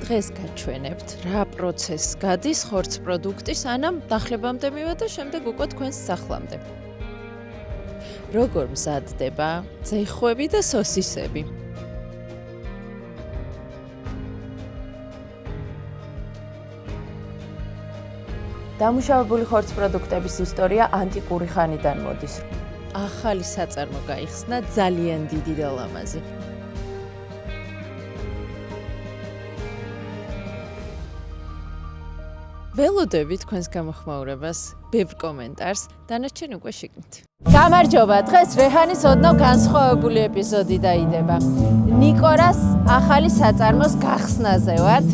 დღეს გაჩვენებთ, რა პროცესს გადის ხორც პროდუქტის ანამ დახლებამდე მივა და შემდეგ უკვე თქვენს სახლამდე. როგორ მზადდება ძეხვები და სოსისები. დამუშავებული ხორც პროდუქტების ისტორია ანტიკური ხანიდან მოდის. ახალი საწარმო გაიხსნა ძალიან დიდი და ლამაზი. ველოდები თქვენს გამოხმაურებას, ბევრ კომენტარს, დანარჩენ უკვე შეგნით. გამარჯობა, დღეს რეჰანის ოდნავ განსხვავებული ეპიზოდი დაიდება. ნიკორას ახალი საწარმოს გახსნაზე ვართ.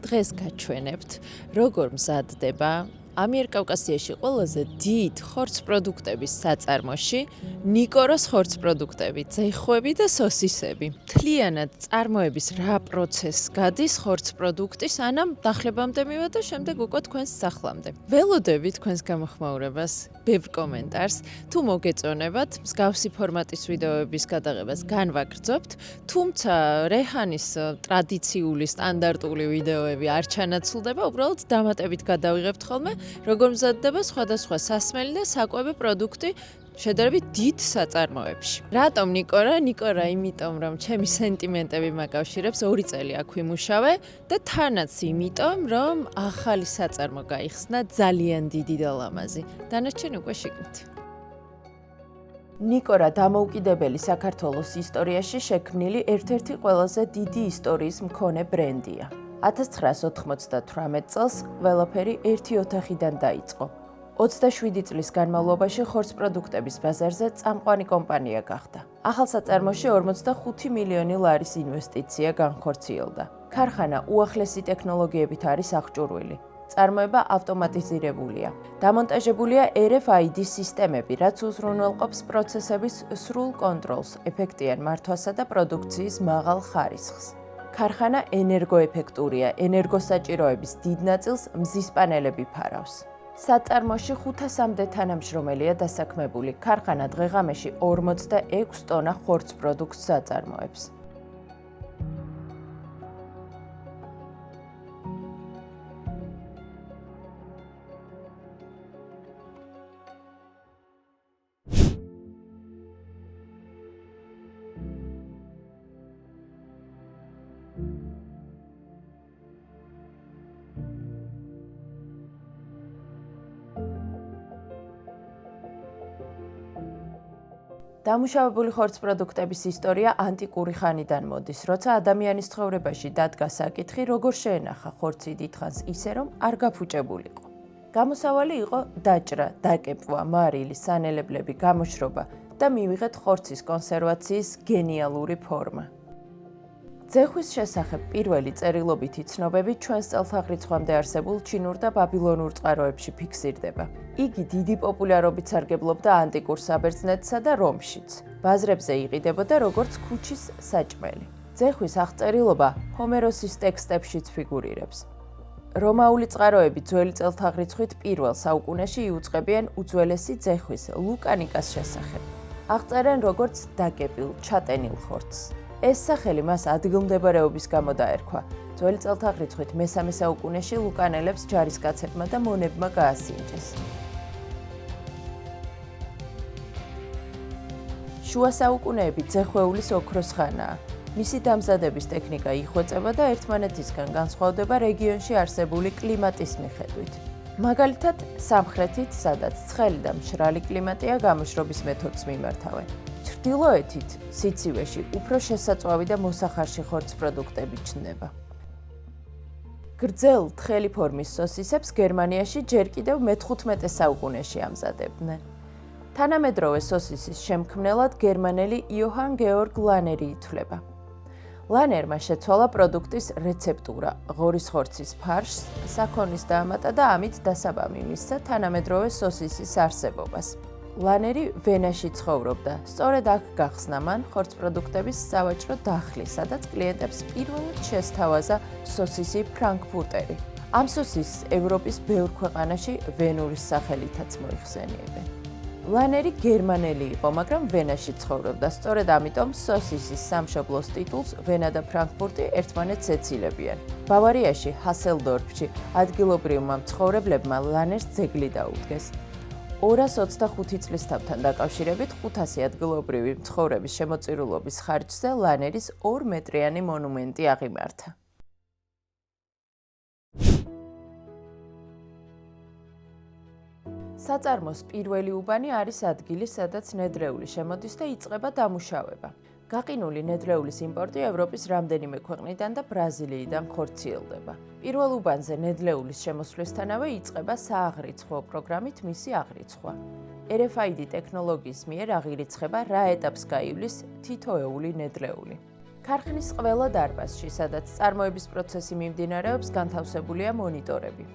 დღეს გაჩვენებთ, როგორ მზადდება ამიერკავკასიაში ყველაზე დიდ ხორც პროდუქტების საწარმოში ნიკოროს ხორც პროდუქტები, ძეხვები და სოსისები. მთლიანად წარმოების რა პროცესს გადის ხორც პროდუქტის ანამ დახლებამდე მივა და შემდეგ უკვე თქვენს სახლამდე. ველოდები თქვენს გამოხმაურებას, ბევრ კომენტარს, თუ მოგეწონებათ, მსგავსი ფორმატის ვიდეოების გადაღებას განვაგრძობთ, თუმცა რეჰანის ტრადიციული სტანდარტული ვიდეოები არ ჩანაცვლდება, უბრალოდ დამატებით გადავიღებთ ხოლმე როგორ მზადდება სხვადასხვა სასმელი და საკვები პროდუქტი შედარებით დიდ საწარმოებში. რატომ ნიკორა? ნიკორა იმიტომ, რომ ჩემი სენტიმენტები მაკავშირებს 2 წელი აქ ვიმუშავე და თანაც იმიტომ, რომ ახალი საწარმო გაიხსნა ძალიან დიდი და ლამაზი. დანარჩენ უკვე შეგნით. ნიკორა დამოუკიდებელი საქართველოს ისტორიაში შექმნილი ერთ-ერთი ყველაზე დიდი ისტორიის მქონე ბრენდია. 1998 წელს ყველაფერი ერთი ოთახიდან დაიწყო. 27 წლის განმავლობაში ხორც პროდუქტების ბაზარზე წამყვანი კომპანია გახდა. ახალ საწარმოში 45 მილიონი ლარის ინვესტიცია განხორციელდა. ქარხანა უახლესი ტექნოლოგიებით არის აღჭურვილი. წარმოება ავტომატიზირებულია. დამონტაჟებულია RFID სისტემები, რაც უზრუნველყოფს პროცესების სრულ კონტროლს, ეფექტიან მართვასა და პროდუქციის მაღალ ხარისხს. ქარხანა ენერგოეფექტურია, ენერგოსაჭიროების დიდ ნაწილს მზის პანელები ფარავს. საწარმოში 500-მდე თანამშრომელია დასაქმებული. ქარხანა დღე-ღამეში 46 ტონა ხორც პროდუქტს აწარმოებს. დამუშავებული ხორც პროდუქტების ისტორია ანტიკური ხანიდან მოდის, როცა ადამიანის ცხოვრებაში დადგა საკითხი, როგორ შეენახა ხორცი დიდხანს ისე, რომ არ გაფუჭებულიყო. გამოსავალი იყო დაჭრა, დაკეპვა, მარილი, სანელებლები, გამოშრობა და მივიღეთ ხორცის კონსერვაციის გენიალური ფორმა. ძეხვის შესახებ პირველი წერილობითი ცნობები ჩვენს წელთაღრიცხვამდე არსებულ ჩინურ და ბაბილონურ წყაროებში ფიქსირდება. იგი დიდი პოპულარობით სარგებლობდა ანტიკურ საბერძნეთსა და რომშიც. ბაზრებზე იყიდებოდა როგორც ქუჩის საჭმელი. ძეხვის აღწერილობა ჰომეროსის ტექსტებშიც ფიგურირებს. რომაული წყაროები ძველი წელთაღრიცხვით პირველ საუკუნეში იუწყებიან უძველესი ძეხვის ლუკანიკას შესახებ. აღწერენ როგორც დაკეპილ, ჩატენილ ხორცს. ეს სახელი მას ადგილმდებარეობის გამო დაერქვა. ძველი წელთაღრიცხვით მესამე საუკუნეში ლუკანელებს ჯარისკაცებმა და მონებმა გაასინჯეს. შუა საუკუნეები ძეხვეულის ოქროს ხანაა. მისი დამზადების ტექნიკა იხვეწება და ერთმანეთისგან განსხვავდება რეგიონში არსებული კლიმატის მიხედვით. მაგალითად, სამხრეთით, სადაც ცხელი და მშრალი კლიმატია, გამოშრობის მეთოდს მიმართავენ. ჩრდილოეთით, სიცივეში, უფრო შესაწვავი და მოსახარში ხორც პროდუქტები ჩნდება. გრძელ თხელი ფორმის სოსისებს გერმანიაში ჯერ კიდევ მე-15 საუკუნეში ამზადებდნენ. თანამედროვე სოსისის შემქმნელად გერმანელი იოჰან გეორგ ლანერი ითვლება. ლანერმა შეცვალა პროდუქტის რეცეპტურა, ღორის ხორცის ფარშს, საქონლის დაამატა და ამით დასაბამი მისცა თანამედროვე სოსისის არსებობას. ლანერი ვენაში ცხოვრობდა. სწორედ აქ გახსნა მან ხორცპროდუქტების სავაჭრო დახლი, სადაც კლიენტებს პირველად შესთავაზა სოსისი ფრანკფურტერი. ამ სოსისს ევროპის ბევრ ქვეყანაში ვენურის სახელითაც მოიხსენიებენ. ლანერი გერმანელი იყო, მაგრამ ვენაში ცხოვრობდა. სწორედ ამიტომ სოსისის სამშობლოს ტიტულს ვენა და ფრანკფურტი ერთმანეთს ეცილებიან. ბავარიაში, ჰასელდორფში ადგილობრივმა მცხოვრებლებმა ლანერს ძეგლი დაუდგეს. 225 წლის თავთან დაკავშირებით 500 ადგილობრივი მცხოვრების შემოწირულობის ხარჯზე ლანერის 2 მეტრიანი მონუმენტი აღიმართა. საწარმოს პირველი უბანი არის ადგილი, სადაც ნედლეული შემოდის და იწყება დამუშავება. გაყინული ნედლეულის იმპორტი ევროპის რამდენიმე ქვეყნიდან და ბრაზილიიდან ხორციელდება. პირველ უბანზე ნედლეულის შემოსვლისთანავე იწყება სააღრიცხვო პროგრამით მისი აღრიცხვა. RFID ტექნოლოგიის მიერ აღირიცხება რა ეტაპს გაივლის თითოეული ნედლეული. ქარხნის ყველა დარბაზში, სადაც წარმოების პროცესი მიმდინარეობს, განთავსებულია მონიტორები.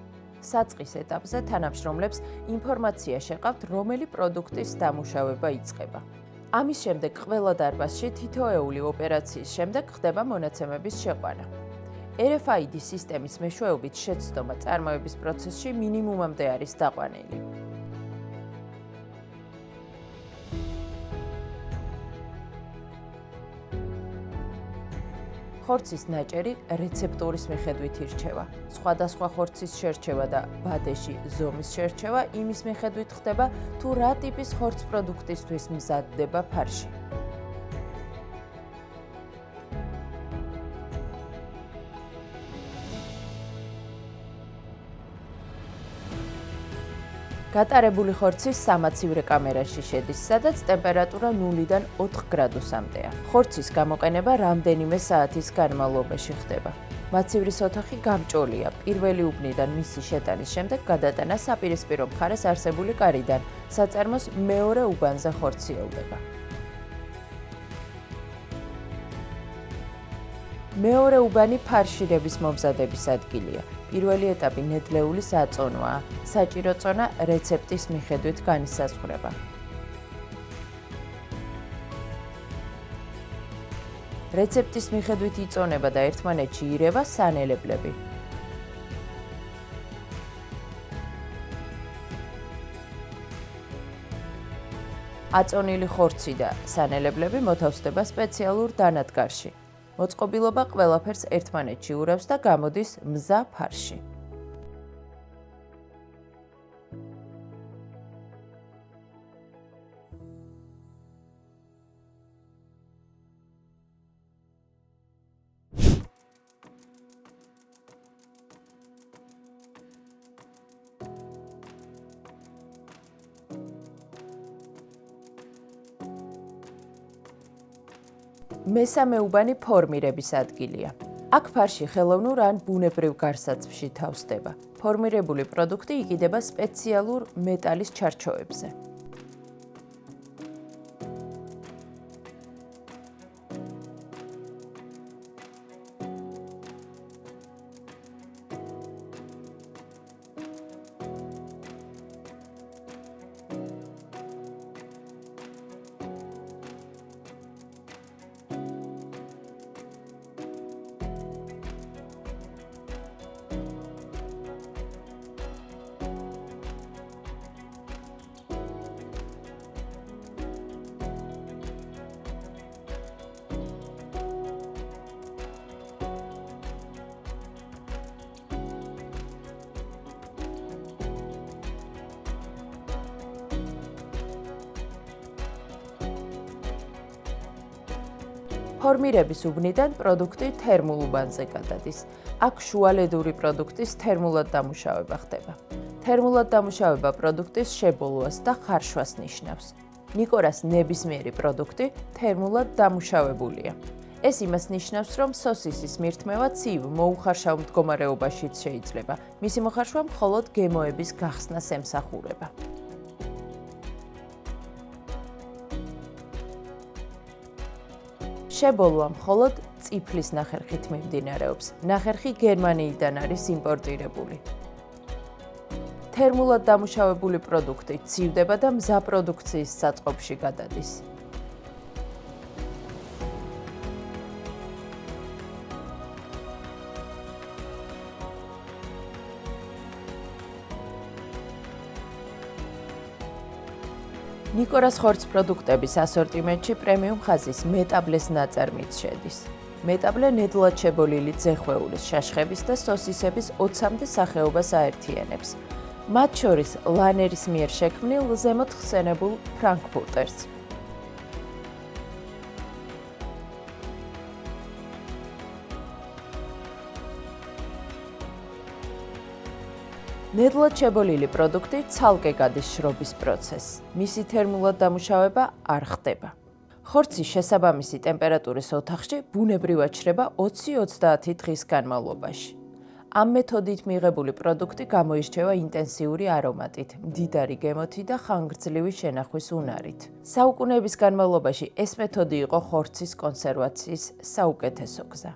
საწყის ეტაპზე თანამშრომლებს ინფორმაცია შეყავთ, რომელი პროდუქტის დამუშავება იწყება. ამის შემდეგ ყველა დარბაზში თითოეული ოპერაციის შემდეგ ხდება მონაცემების შეყვანა. RFID სისტემის მეშვეობით შეცდომა წარმოების პროცესში მინიმუმამდე არის დაყვანილი. ხორცის ნაჭერი რეცეპტურის მიხედვით ირჩევა. სხვადასხვა ხორცის შერჩევა და ბადეში ზომის შერჩევა იმის მიხედვით ხდება, თუ რა ტიპის ხორცპროდუქტისთვის მზადდება ფარში. გატარებული ხორცი სამაცივრე კამერაში შედის, სადაც ტემპერატურა 0-დან 4 გრადუსამდეა. ხორცის გამოყენება რამდენიმე საათის განმავლობაში ხდება. მაცივრის ოთახი გამჭოლია. პირველი უბნიდან მისი შეტანის შემდეგ გადატანა საპირისპირო მხარეს არსებული კარიდან, საწარმოს მეორე უბანზე ხორციელდება. მეორე უბანი ფარშირების მომზადების ადგილია. პირველი ეტაპი ნედლეულის აწონვაა. საჭირო წონა რეცეპტის მიხედვით განისაზღვრება. რეცეპტის მიხედვით იწონება და ერთმანეთში ირევა სანელებლები. აწონილი ხორცი და სანელებლები მოთავსდება სპეციალურ დანადგარში. მოწყობილობა ყველაფერს ერთმანეთში ურევს და გამოდის მზა ფარში. მესამე უბანი ფორმირების ადგილია. აქ ფარში ხელოვნურ ან ბუნებრივ გარსაცმში თავსდება. ფორმირებული პროდუქტი იყიდება სპეციალურ მეტალის ჩარჩოებზე. ფორმირების უბნიდან პროდუქტი თერმულ უბანზე გადადის. აქ შუალედური პროდუქტის თერმულად დამუშავება ხდება. თერმულად დამუშავება პროდუქტის შებოლვას და ხარშვას ნიშნავს. ნიკორას ნებისმიერი პროდუქტი თერმულად დამუშავებულია. ეს იმას ნიშნავს, რომ სოსისის მირთმევა ცივ, მოუხარშავ მდგომარეობაშიც შეიძლება. მისი მოხარშვა მხოლოდ გემოების გახსნას ემსახურება. შებოლვა მხოლოდ წიფლის ნახერხით მიმდინარეობს. ნახერხი გერმანიიდან არის იმპორტირებული. თერმულად დამუშავებული პროდუქტი ცივდება და მზა პროდუქციის საწყობში გადადის. ნიკორას ხორცს პროდუქტების ასორტიმენტში პრემიუმ ხაზის მეტაბლეს ნაწარმიც შედის. მეტაბლე ნედლად შებოლილი ძეხვეულის, შაშხების და სოსისების 20-მდე სახეობას აერთიანებს. მათ შორის ლანერის მიერ შექმნილ ზემოთ ხსენებულ ფრანკფურტერს. ნედლად შებოლილი პროდუქტი ცალკე გადის შრობის პროცესს. მისი თერმულად დამუშავება არ ხდება. ხორცი შესაბამისი ტემპერატურის ოთახში ბუნებრივად შრება 20-30 დღის განმავლობაში. ამ მეთოდით მიღებული პროდუქტი გამოირჩევა ინტენსიური არომატით, მდიდარი გემოთი და ხანგრძლივი შენახვის უნარით. საუკუნეების განმავლობაში ეს მეთოდი იყო ხორცის კონსერვაციის საუკეთესო გზა.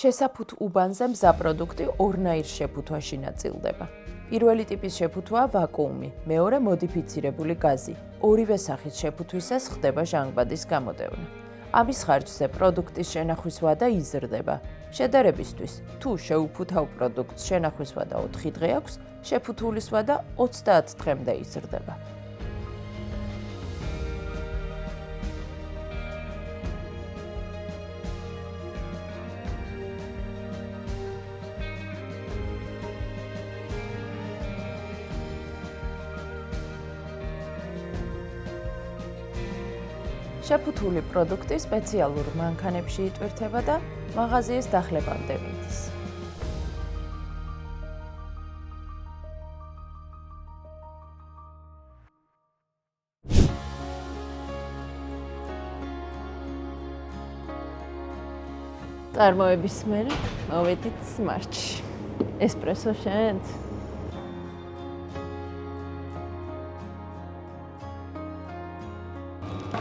შესაფუთ უბანზე მზა პროდუქტი ორნაირ შეფუთვაში ნაწილდება. პირველი ტიპის შეფუთვაა ვაკუუმი, მეორე მოდიფიცირებული გაზი. ორივე სახის შეფუთვისას ხდება ჟანგბადის გამოდევნა. ამის ხარჯზე პროდუქტის შენახვის ვადა იზრდება. შედარებისთვის, თუ შეუფუთავ პროდუქტს შენახვის ვადა 4 დღე აქვს, შეფუთულის ვადა 30 დღემდე იზრდება. შეფუთული პროდუქტი სპეციალურ მანქანებში იტვირთება და მაღაზიის დახლებამდე მიდის. წარმოების მერე მოვედით სმარჩში. ესპრესო შენც?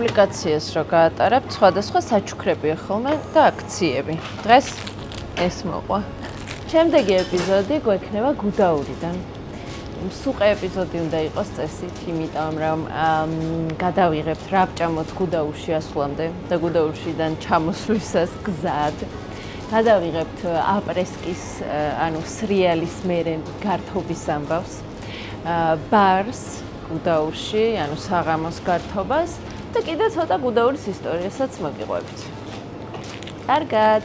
აპლიკაციას რო გაატარებთ, სხვადასხვა საჩუქრებია ხოლმე და აქციები. დღეს ეს მოყვა. შემდეგი ეპიზოდი გვექნება გუდაურიდან. სუყე ეპიზოდი უნდა იყოს წესით, იმიტომ რომ გადავიღებთ რა ვჭამოთ გუდაურში ასვლამდე და გუდაურშიდან ჩამოსვლისას გზად. გადავიღებთ აპრესკის, ანუ სრიალის მერე გართობის ამბავს, ბარს გუდაურში, ანუ საღამოს გართობას და კიდე ცოტა გუდაურის ისტორიასაც მოგიყვებით. კარგად!